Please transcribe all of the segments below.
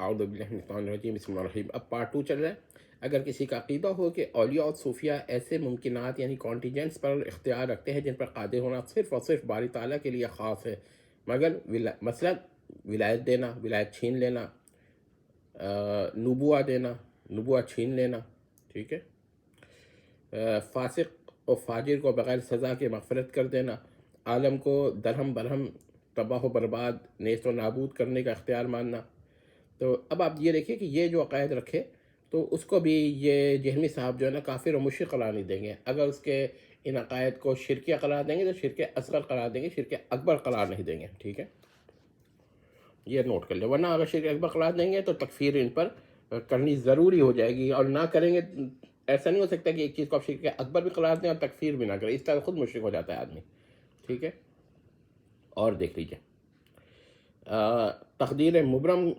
اعوذ باللہ من الشیطان الرجیم بسم اللہ الرحیم۔ اب پارٹ 2 چل رہا ہے۔ اگر کسی کا عقیدہ ہو کہ اولیاء اور صوفیاء ایسے ممکنات یعنی کانٹینجنٹس پر اختیار رکھتے ہیں جن پر قادر ہونا صرف اور صرف باری تعالیٰ کے لیے خاص ہے، مگر مثلا ولایت دینا، ولایت چھین لینا، نبوہ دینا، نبوہ چھین لینا، ٹھیک ہے، فاسق اور فاجر کو بغیر سزا کے مغفرت کر دینا، عالم کو درہم برہم تباہ و برباد نیست و نابود کرنے کا اختیار ماننا۔ تو اب آپ یہ دیکھیں کہ یہ جو عقائد رکھے تو اس کو بھی یہ جہمی صاحب جو ہے نا کافر و مشرک قرار نہیں دیں گے۔ اگر اس کے ان عقائد کو شرکیہ قرار دیں گے تو شرک اصغر قرار دیں گے، شرک اکبر قرار نہیں دیں گے، ٹھیک ہے، یہ نوٹ کر لیں۔ ورنہ اگر شرک اکبر قرار دیں گے تو تکفیر ان پر کرنی ضروری ہو جائے گی، اور نہ کریں گے ایسا نہیں ہو سکتا کہ ایک چیز کو آپ شرک اکبر بھی قرار دیں اور تکفیر بھی نہ کریں، اس طرح خود مشرک ہو جاتا ہے آدمی، ٹھیک ہے۔ اور دیکھ لیجیے تقدیر مبرم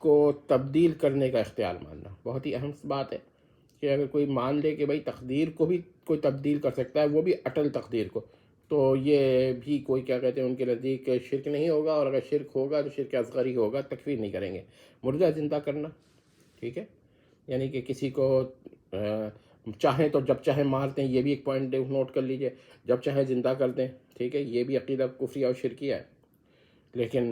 کو تبدیل کرنے کا اختیار ماننا بہت ہی اہم بات ہے، کہ اگر کوئی مان لے کہ بھئی تقدیر کو بھی کوئی تبدیل کر سکتا ہے، وہ بھی اٹل تقدیر کو، تو یہ بھی کوئی کیا کہتے ہیں ان کے نزدیک شرک نہیں ہوگا، اور اگر شرک ہوگا تو شرک اصغر ہی ہوگا، تکفیر نہیں کریں گے۔ مردہ زندہ کرنا، ٹھیک ہے، یعنی کہ کسی کو چاہیں تو جب چاہیں مار دیں، یہ بھی ایک پوائنٹ نوٹ کر لیجئے، جب چاہیں زندہ کر دیں، ٹھیک ہے، یہ بھی عقیدہ کفری اور شرکیہ ہے۔ لیکن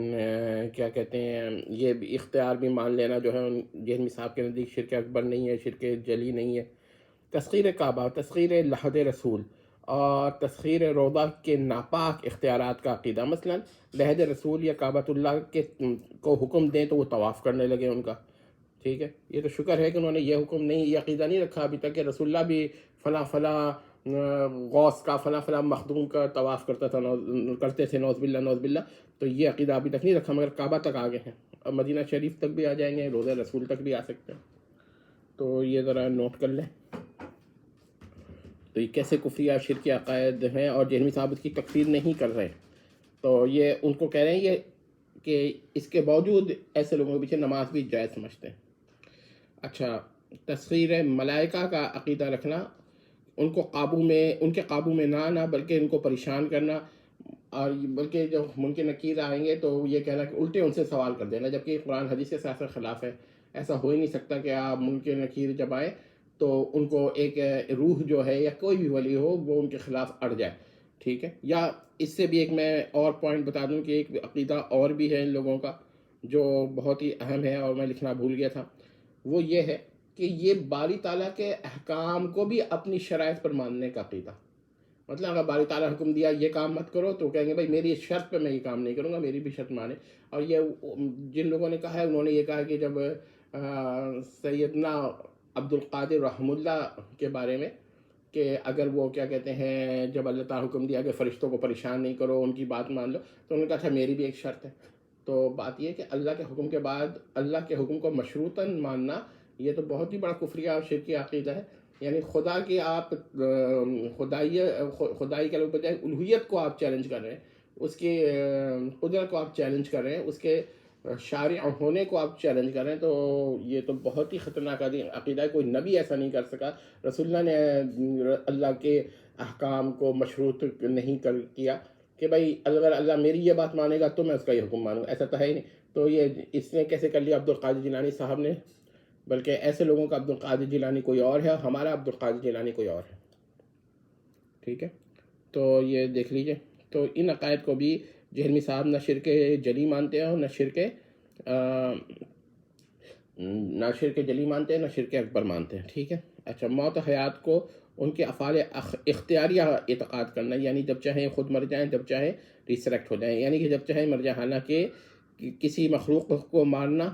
کیا کہتے ہیں یہ بھی اختیار بھی مان لینا جو ہے جہمی صاحب کے نزدیک شرک اکبر نہیں ہے، شرک جلی نہیں ہے۔ تسخیر کعبہ، تسخیر لحد رسول اور تسخیر روضہ کے ناپاک اختیارات کا عقیدہ، مثلا لحد رسول یا کعبۃ اللہ کے کو حکم دیں تو وہ طواف کرنے لگے ان کا، ٹھیک ہے۔ یہ تو شکر ہے کہ انہوں نے یہ حکم نہیں، یہ عقیدہ نہیں رکھا ابھی تک کہ رسول اللہ بھی فلاں فلاں غوث کا فلاں فلاں مخدوم کا طواف کرتے تھے، نعوذ باللہ نعوذ باللہ، تو یہ عقیدہ ابھی تک نہیں رکھا، مگر کعبہ تک آ گئے ہیں، اب مدینہ شریف تک بھی آ جائیں گے، روضہ رسول تک بھی آ سکتے ہیں، تو یہ ذرا نوٹ کر لیں۔ تو یہ کیسے کفریہ شرکی عقائد ہیں، اور جہمی صاحب اس کی تکفیر نہیں کر رہے، تو یہ ان کو کہہ رہے ہیں یہ کہ اس کے باوجود ایسے لوگوں کے پیچھے نماز بھی جائز سمجھتے ہیں۔ اچھا، تسخیر ملائکہ کا عقیدہ رکھنا، ان کے قابو میں نہ آنا بلکہ ان کو پریشان کرنا، اور بلکہ جب منکر نکیر آئیں گے تو یہ کہنا کہ الٹے ان سے سوال کر دینا، جبکہ قرآن حدیث کے ساتھ خلاف ہے۔ ایسا ہو ہی نہیں سکتا کہ آپ منکر نکیر جب آئیں تو ان کو ایک روح جو ہے یا کوئی بھی ولی ہو وہ ان کے خلاف اڑ جائے، ٹھیک ہے۔ یا اس سے بھی ایک میں اور پوائنٹ بتا دوں کہ ایک عقیدہ اور بھی ہے ان لوگوں کا جو بہت ہی اہم ہے اور میں لکھنا بھول گیا تھا، وہ یہ ہے کہ یہ باری تعالیٰ کے احکام کو بھی اپنی شرائط پر ماننے کا عقیدہ، مطلب اگر باری تعالیٰ حکم دیا یہ کام مت کرو تو کہیں گے بھائی میری اس شرط پہ میں یہ کام نہیں کروں گا، میری بھی شرط مانے۔ اور یہ جن لوگوں نے کہا ہے انہوں نے یہ کہا کہ جب سیدنا عبد القادر رحم اللہ کے بارے میں کہ اگر وہ کیا کہتے ہیں جب اللہ تعالیٰ حکم دیا کہ فرشتوں کو پریشان نہیں کرو، ان کی بات مان لو، تو انہوں نے کہا تھا میری بھی ایک شرط ہے۔ تو بات یہ ہے کہ اللہ کے حکم کے بعد اللہ کے حکم کو مشروطاً ماننا یہ تو بہت ہی بڑا کفریہ اور شرکی عقیدہ ہے، یعنی خدا کی آپ خدائی کے بجائے الوہیت کو آپ چیلنج کر رہے ہیں، اس کی قدرت کو آپ چیلنج کر رہے ہیں، اس کے شارع ہونے کو آپ چیلنج کر رہے ہیں، تو یہ تو بہت ہی خطرناک عقیدہ ہے۔ کوئی نبی ایسا نہیں کر سکا، رسول اللہ نے اللہ کے احکام کو مشروط نہیں کیا کہ بھائی اگر اللہ میری یہ بات مانے گا تو میں اس کا یہ حکم مانوں، ایسا تو ہے ہی نہیں۔ تو یہ اس نے کیسے کر لیا عبد القادر جیلانی صاحب نے، بلکہ ایسے لوگوں کا عبد القادر جیلانی کوئی اور ہے اور ہمارا عبد القادر جیلانی کوئی اور ہے، ٹھیک ہے۔ تو یہ دیکھ لیجئے، تو ان عقائد کو بھی جہلمی صاحب نہ شرک جلی مانتے ہیں اور نہ شرک جلی مانتے ہیں، نہ شرک اکبر مانتے ہیں، ٹھیک ہے۔ اچھا، موت حیات کو ان کے افعال اختیاریہ اعتقاد کرنا، یعنی جب چاہیں خود مر جائیں، جب چاہیں ریسریکٹ ہو جائیں، یعنی کہ جب چاہیں مر جائیں، حالانکہ کسی مخلوق کو مارنا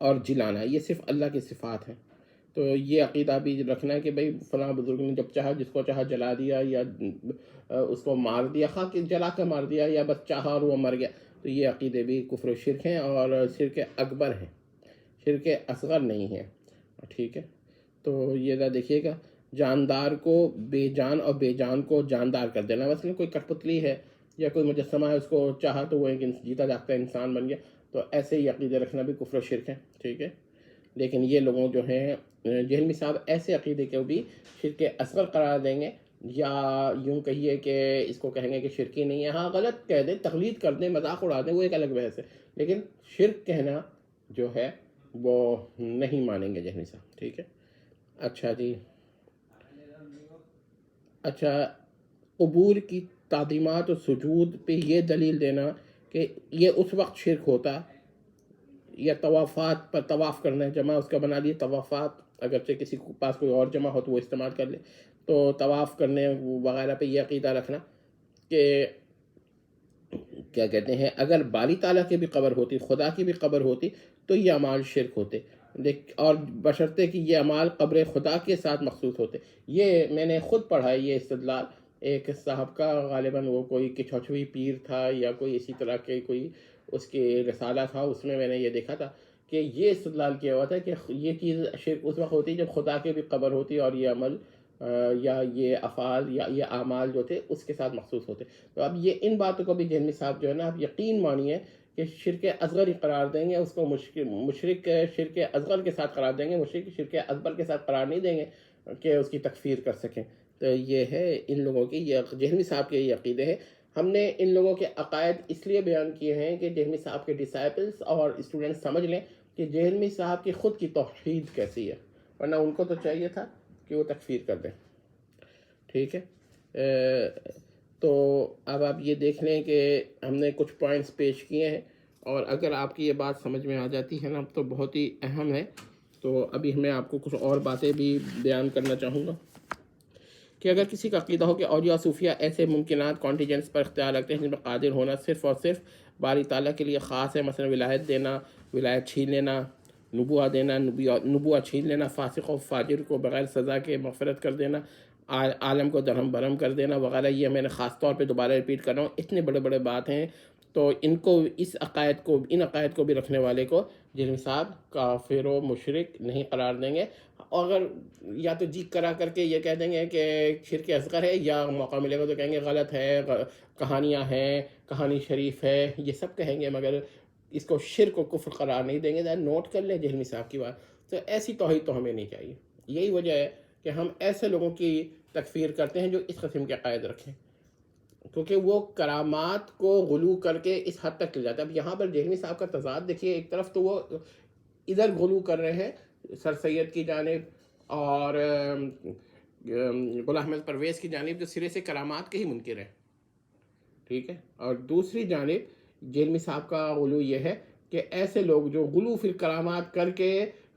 اور جلانا یہ صرف اللہ کی صفات ہیں۔ تو یہ عقیدہ بھی رکھنا ہے کہ بھئی فلاں بزرگ نے جب چاہا جس کو چاہا جلا دیا، یا اس کو مار دیا، خواہ کہ جلا کے مار دیا یا بس چاہا اور وہ مر گیا، تو یہ عقیدے بھی کفر و شرک ہیں اور شرک اکبر ہیں، شرک اصغر نہیں ہے، ٹھیک ہے۔ تو یہ ذرا دیکھیے گا، جاندار کو بے جان اور بے جان کو جاندار کر دینا، مثلا کوئی کٹ پتلی ہے یا کوئی مجسمہ ہے، اس کو چاہا تو وہ ایک جیتا جاگتا انسان بن گیا، تو ایسے ہی عقیدے رکھنا بھی کفر و شرک ہے، ٹھیک ہے۔ لیکن یہ لوگوں جو ہیں جہلمی صاحب ایسے عقیدے کو بھی شرک اصغر قرار دیں گے یا یوں کہیے کہ اس کو کہیں گے کہ شرکی نہیں ہے، ہاں غلط کہہ دیں، تقلید کر دیں، مذاق اڑا دیں، وہ ایک الگ بحث ہے، لیکن شرک کہنا جو ہے وہ نہیں مانیں گے جہمی صاحب، ٹھیک ہے۔ اچھا جی، اچھا، قبور کی تعظیمات و سجود پہ یہ دلیل دینا کہ یہ اس وقت شرک ہوتا، یا طوافات پر طواف کرنا ہے، جمع اس کا بنا لیے طوافات، اگرچہ کسی کے پاس کوئی اور جمع ہو تو وہ استعمال کر لے، تو طواف کرنے وغیرہ پہ یہ عقیدہ رکھنا کہ کیا کہتے ہیں اگر باری تعالیٰ کی بھی قبر ہوتی، خدا کی بھی قبر ہوتی تو یہ اعمال شرک ہوتے، اور بشرطے کہ یہ اعمال قبر خدا کے ساتھ مخصوص ہوتے۔ یہ میں نے خود پڑھا ہے یہ استدلال، ایک صاحب کا غالباً وہ کوئی کچھوچھوی پیر تھا یا کوئی اسی طرح کے کوئی اس کے رسالہ تھا، اس میں نے یہ دیکھا تھا کہ یہ استدلال کیا ہوا تھا کہ یہ چیز شرک اس وقت ہوتی جب خدا کی بھی قبر ہوتی اور یہ عمل یا یہ افعال یا یہ اعمال جو تھے اس کے ساتھ مخصوص ہوتے۔ تو اب یہ ان باتوں کو بھی جہمی صاحب جو ہے نا آپ یقین مانیے کہ شرک اصغر ہی قرار دیں گے، اس کو مشرک شرک اصغر کے ساتھ قرار دیں گے، مشرک شرک اکبر کے ساتھ قرار نہیں دیں گے کہ اس کی تکفیر کر سکیں۔ تو یہ ہے ان لوگوں کی، یہ جہمی صاحب کے یہ عقیدے ہیں۔ ہم نے ان لوگوں کے عقائد اس لیے بیان کیے ہیں کہ جہمی صاحب کے ڈسائپلس اور اسٹوڈنٹس سمجھ لیں کہ جہمی صاحب کی خود کی توحید کیسی ہے، ورنہ ان کو تو چاہیے تھا کہ وہ تکفیر کر دیں، ٹھیک ہے۔ تو اب آپ یہ دیکھ لیں کہ ہم نے کچھ پوائنٹس پیش کیے ہیں، اور اگر آپ کی یہ بات سمجھ میں آ جاتی ہے نا تو بہت ہی اہم ہے۔ تو ابھی میں آپ کو کچھ اور باتیں بھی بیان کرنا چاہوں گا کہ اگر کسی کا عقیدہ ہو کہ اولیاء صوفیہ ایسے ممکنات کانٹیجنٹس پر اختیار رکھتے ہیں جن پر قادر ہونا صرف اور صرف باری تعالیٰ کے لیے خاص ہے، مثلا ولایت دینا، ولایت چھین لینا، نبوہ دینا، نبوہ چھین لینا، فاسق و فاجر کو بغیر سزا کے مغفرت کر دینا، عالم کو درہم برہم کر دینا وغیرہ، یہ میں نے خاص طور پہ دوبارہ ریپیٹ کر رہا ہوں، اتنے بڑے بڑے بات ہیں، تو ان کو ان عقائد کو بھی رکھنے والے کو جہمی صاحب کافر و مشرک نہیں قرار دیں گے۔ اگر یا تو جی کرا کر کے یہ کہہ دیں گے کہ شرک اصغر ہے، یا موقع ملے گا تو کہیں گے غلط ہے، کہانیاں ہیں، کہانی شریف ہے، یہ سب کہیں گے، مگر اس کو شرک و کفر قرار نہیں دیں گے۔ نوٹ کر لیں جہمی صاحب کی بات، تو ایسی توحید تو ہمیں نہیں چاہیے۔ یہی وجہ ہے کہ ہم ایسے لوگوں کی تکفیر کرتے ہیں جو اس قسم کے عقائد رکھیں، کیونکہ وہ کرامات کو غلو کر کے اس حد تک لے جاتا ہے۔ اب یہاں پر جہمی صاحب کا تضاد دیکھیے، ایک طرف تو وہ ادھر غلو کر رہے ہیں سر سید کی جانب اور غلام احمد پرویز کی جانب، جو سرے سے کرامات کے ہی منکر ہیں، ٹھیک ہے، اور دوسری جانب جہمی صاحب کا غلو یہ ہے کہ ایسے لوگ جو غلو فی الکرامات کر کے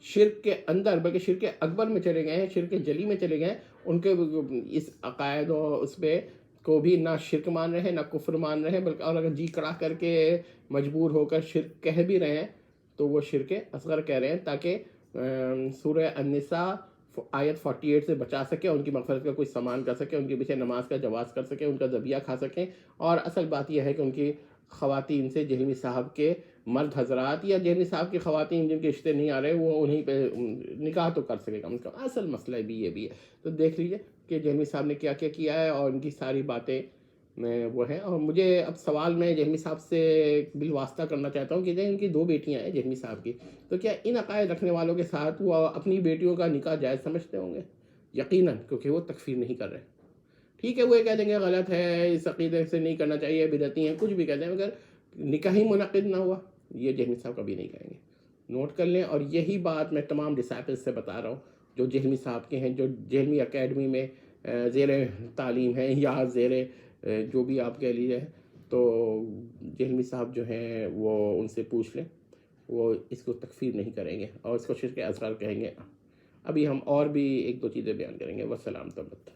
شرک کے اندر بلکہ شرک اکبر میں چلے گئے ہیں، شرک جلی میں چلے گئے ہیں، ان کے اس عقائد و اس پہ کو بھی نہ شرک مان رہے ہیں نہ کفر مان رہے ہیں، بلکہ اور اگر جی کڑا کر کے مجبور ہو کر شرک کہہ بھی رہے ہیں تو وہ شرک اصغر کہہ رہے ہیں، تاکہ سورہ النساء آیت 48 سے بچا سکے، ان کی مغفرت کا کوئی سامان کر سکے، ان کے پیچھے نماز کا جواز کر سکے، ان کا ذبیحہ کھا سکیں، اور اصل بات یہ ہے کہ ان کی خواتین سے جہمی صاحب کے مرد حضرات یا جہمی صاحب کی خواتین جن کے رشتے نہیں آ رہے وہ انہیں پہ نکاح تو کر سکے کم سے کم۔ اصل مسئلہ بھی یہ بھی ہے، تو دیکھ لیجئے کہ جہمی صاحب نے کیا کیا کیا ہے، اور ان کی ساری باتیں وہ ہیں۔ اور مجھے اب سوال میں جہمی صاحب سے بالواسطہ کرنا چاہتا ہوں کہ ان کی 2 بیٹیاں ہیں جہمی صاحب کی، تو کیا ان عقائد رکھنے والوں کے ساتھ وہ اپنی بیٹیوں کا نکاح جائز سمجھتے ہوں گے؟ یقیناً، کیونکہ وہ تکفیر نہیں کر رہے۔ ٹھیک ہے، وہ یہ کہہ دیں گے غلط ہے، اس عقیدے سے نہیں کرنا چاہیے، بدعتی ہیں، کچھ بھی کہتے ہیں، مگر نکاح ہی منعقد نہ ہوا، یہ جہمی صاحب کبھی نہیں کہیں گے۔ نوٹ کر لیں، اور یہی بات میں تمام ڈسائپلز سے بتا رہا ہوں جو جہمی صاحب کے ہیں، جو جہمی اکیڈمی میں زیر تعلیم ہیں یا زیر جو بھی آپ کہہ لیجیے، تو جہمی صاحب جو ہیں وہ ان سے پوچھ لیں، وہ اس کو تکفیر نہیں کریں گے اور اس کو شرک اصغر کہیں گے۔ ابھی ہم اور بھی 1-2 چیزیں بیان کریں گے۔ والسلام تب تک۔